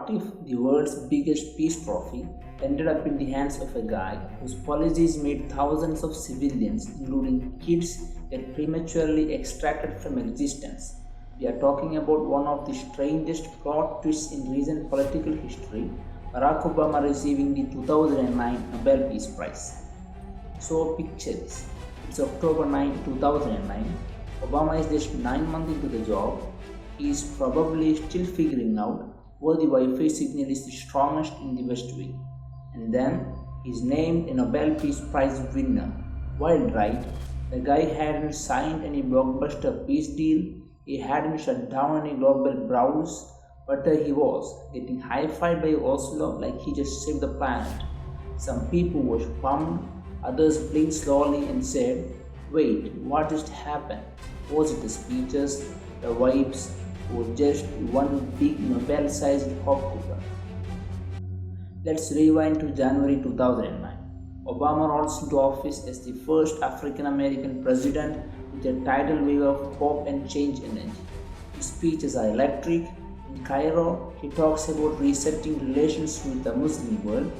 What if the world's biggest peace trophy ended up in the hands of a guy whose policies made thousands of civilians, including kids, get prematurely extracted from existence? We are talking about one of the strangest plot twists in recent political history, Barack Obama receiving the 2009 Nobel Peace Prize. So picture this. It's October 9, 2009. Obama is just 9 months into the job. He is probably still figuring out where the Wi-Fi signal is the strongest in the West Wing. And then he's named a Nobel Peace Prize winner. Wild, right? The guy hadn't signed any blockbuster peace deal, he hadn't shut down any global brawls, but there he was, getting high-fived by Oslo like he just saved the planet. Some people were pumped, others blinked slowly and said, "Wait, what just happened? Was it the speeches, the vibes, or just one big Nobel-sized popcorn?" Let's rewind to January 2009. Obama rolls into office as the first African American president with a tidal wave of hope and change energy. His speeches are electric. In Cairo, he talks about resetting relations with the Muslim world.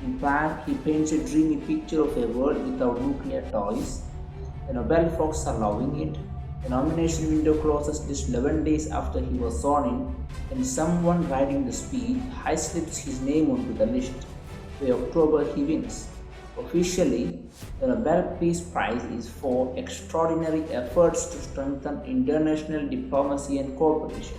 In Prague, he paints a dreamy picture of a world without nuclear toys. The Nobel folks are loving it. The nomination window closes just 11 days after he was sworn in, and someone writing the speech high slips his name onto the list. By October, he wins. Officially, the Nobel Peace Prize is for extraordinary efforts to strengthen international diplomacy and cooperation.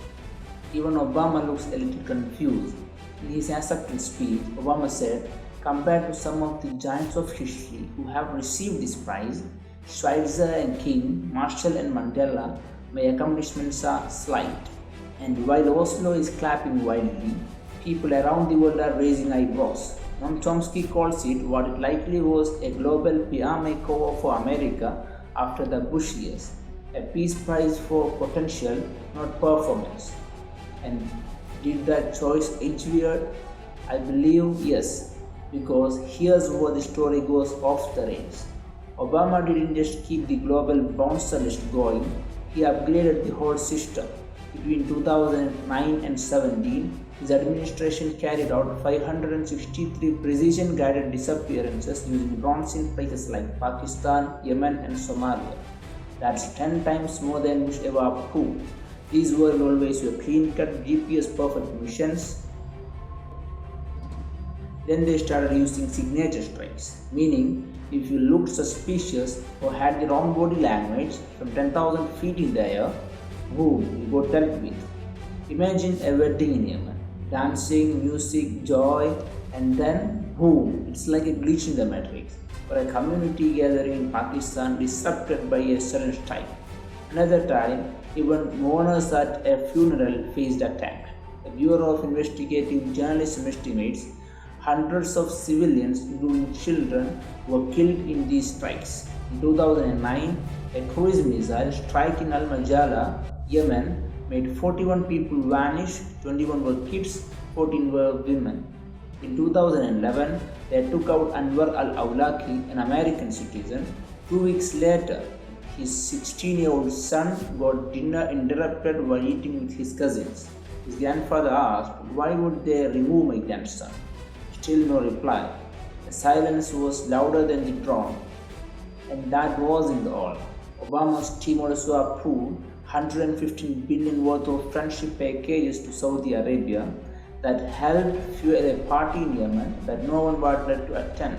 Even Obama looks a little confused. In his acceptance speech, Obama said, "Compared to some of the giants of history who have received this prize, Schweitzer and King, Marshall and Mandela, my accomplishments are slight." And while Oslo is clapping wildly, people around the world are raising eyebrows. Noam Chomsky calls it what it likely was, a global PR makeover for America after the Bush years, a peace prize for potential, not performance. And did that choice edge weird? I believe yes, because here's where the story goes off the rails. Obama didn't just keep the global bouncer list going, he upgraded the whole system. Between 2009 and 17, his administration carried out 563 precision-guided disappearances using drones in places like Pakistan, Yemen, and Somalia. That's 10 times more than Bush ever approved. These weren't always your clean-cut, GPS-perfect missions. Then they started using signature strikes, meaning if you looked suspicious or had the wrong body language from 10,000 feet in the air, boom, you got dealt with. Imagine a wedding in Yemen. Dancing, music, joy, and then boom, it's like a glitch in the matrix, or a community gathering in Pakistan disrupted by a sudden strike. Another time, even mourners at a funeral faced attack. The Bureau of Investigative Journalism estimates hundreds of civilians, including children, were killed in these strikes. In 2009, a cruise missile strike in Al-Majala, Yemen, made 41 people vanish, 21 were kids, 14 were women. In 2011, they took out Anwar al-Awlaki, an American citizen. 2 weeks later, his 16-year-old son got dinner interrupted while eating with his cousins. His grandfather asked, "Why would they remove my grandson?" Still no reply. The silence was louder than the drone. And that wasn't all. Obama's team also approved $115 billion worth of friendship packages to Saudi Arabia that helped fuel a party in Yemen that no one wanted to attend.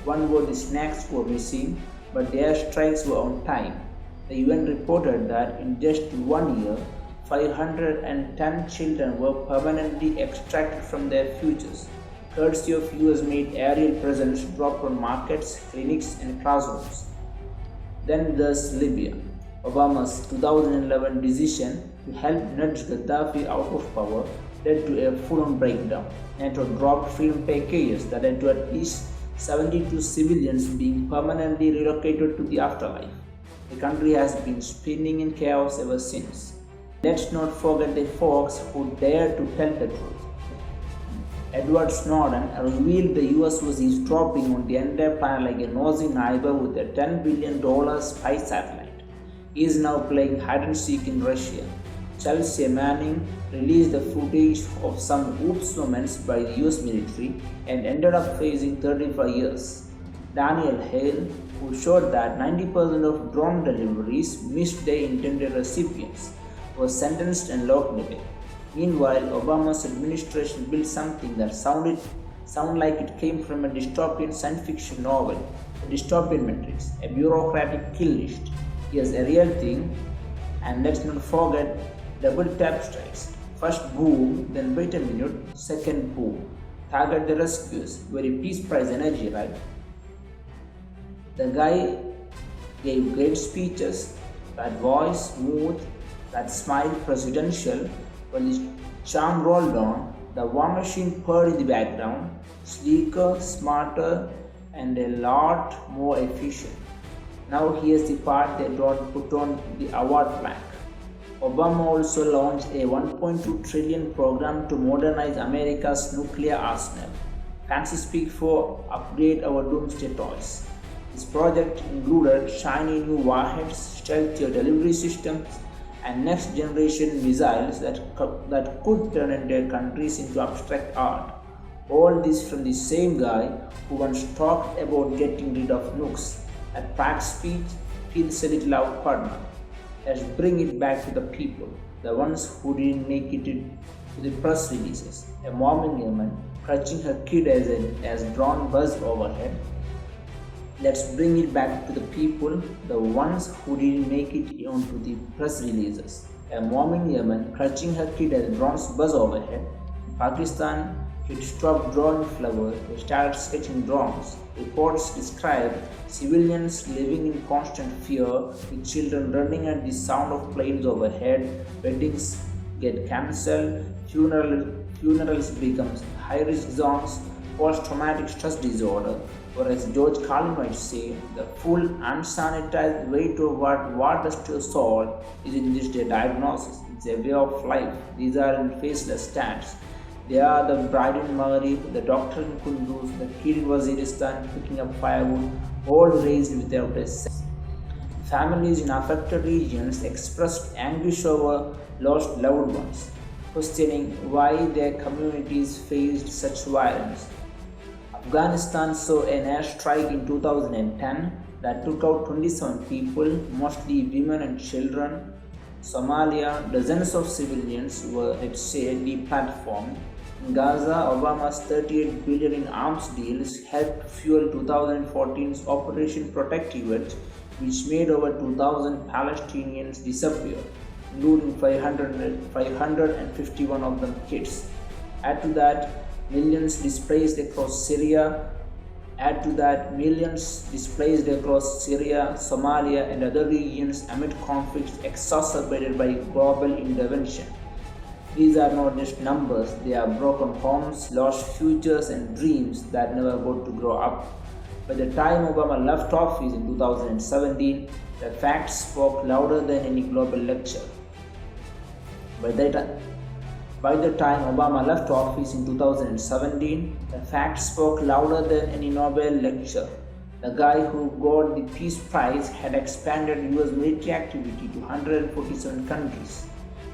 One where the snacks were missing, but the airstrikes were on time. The UN reported that in just 1 year, 510 children were permanently extracted from their futures, courtesy of US-made aerial presence dropped on markets, clinics, and classrooms. Then there's Libya. Obama's 2011 decision to help nudge Gaddafi out of power led to a full-on breakdown. NATO dropped freedom packages that led to at least 72 civilians being permanently relocated to the afterlife. The country has been spinning in chaos ever since. Let's not forget the folks who dared to tell the truth. Edward Snowden revealed the US was eavesdropping on the entire planet like a nosy neighbor with a $10 billion spy satellite. He is now playing hide and seek in Russia. Chelsea Manning released the footage of some oops moments by the US military and ended up facing 35 years. Daniel Hale, who showed that 90% of drone deliveries missed their intended recipients, was sentenced and locked away. Meanwhile, Obama's administration built something that sounded like it came from a dystopian science fiction novel, the dystopian matrix, a bureaucratic kill list. Here's a real thing, and let's not forget double tap strikes. First boom, then wait a minute, second boom. Target the rescues. Very Peace Prize energy, right? The guy gave great speeches, that voice smooth, that smile presidential. When his charm rolled on, the war machine purred in the background, sleeker, smarter, and a lot more efficient. Now here's the part they don't put on the award plaque. Obama also launched a $1.2 trillion program to modernize America's nuclear arsenal. Fancy speak for upgrade our doomsday toys. This project included shiny new warheads, stealthier delivery systems, and next-generation missiles that could turn entire countries into abstract art. All this from the same guy who once talked about getting rid of nukes. At Pratt's speech feels a little out-partner. Let's bring it back to the people, the ones who didn't make it to the press releases. A mom in Yemen clutching her kid as drone buzzed overhead. Let's bring it back to the people, the ones who didn't make it onto the press releases. A mom in Yemen clutching her kid as drones buzz overhead. In Pakistan, it stopped drawing flowers, they started sketching drones. Reports describe civilians living in constant fear, with children running at the sound of planes overhead, weddings get cancelled, funerals become high-risk zones, post-traumatic stress disorder, or as George Carlin might say, the full unsanitized weight of what war does to your soul isn't just a diagnosis, it's a way of life. These aren't faceless stats. They are the bride in Maghrib, the doctor in Kunduz, the kid in Waziristan picking up firewood, all raised without a sense. Families in affected regions expressed anguish over lost loved ones, questioning why their communities faced such violence. Afghanistan saw an airstrike in 2010 that took out 27 people, mostly women and children. Somalia, dozens of civilians were, let's say, deplatformed. In Gaza, Obama's $38 billion in arms deals helped fuel 2014's Operation Protective Edge, which made over 2,000 Palestinians disappear, including 551 of them kids. Add to that, millions displaced across Syria. Somalia, and other regions amid conflicts exacerbated by global intervention. These are not just numbers, they are broken homes, lost futures, and dreams that never got to grow up. By the time Obama left office in 2017, the facts spoke louder than any global lecture. By the time Obama left office in 2017, the facts spoke louder than any Nobel lecture. The guy who got the Peace Prize had expanded US military activity to 147 countries,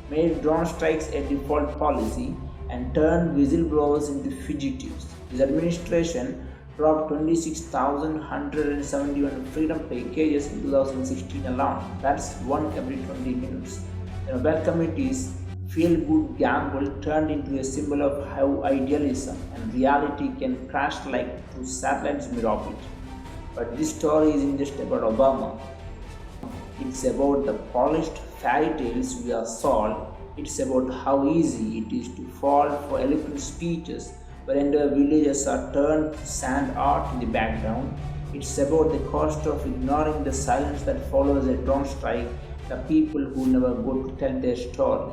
made drone strikes a default policy, and turned whistleblowers into fugitives. His administration dropped 26,171 freedom packages in 2016 alone. That's one every 20 minutes. The Nobel Committee's feel-good gamble turned into a symbol of how idealism and reality can crash like two satellites mid-orbit. But this story isn't just about Obama. It's about the polished fairy tales we are sold. It's about how easy it is to fall for eloquent speeches where entire villages are turned to sand art in the background. It's about the cost of ignoring the silence that follows a drone strike, the people who never go to tell their story.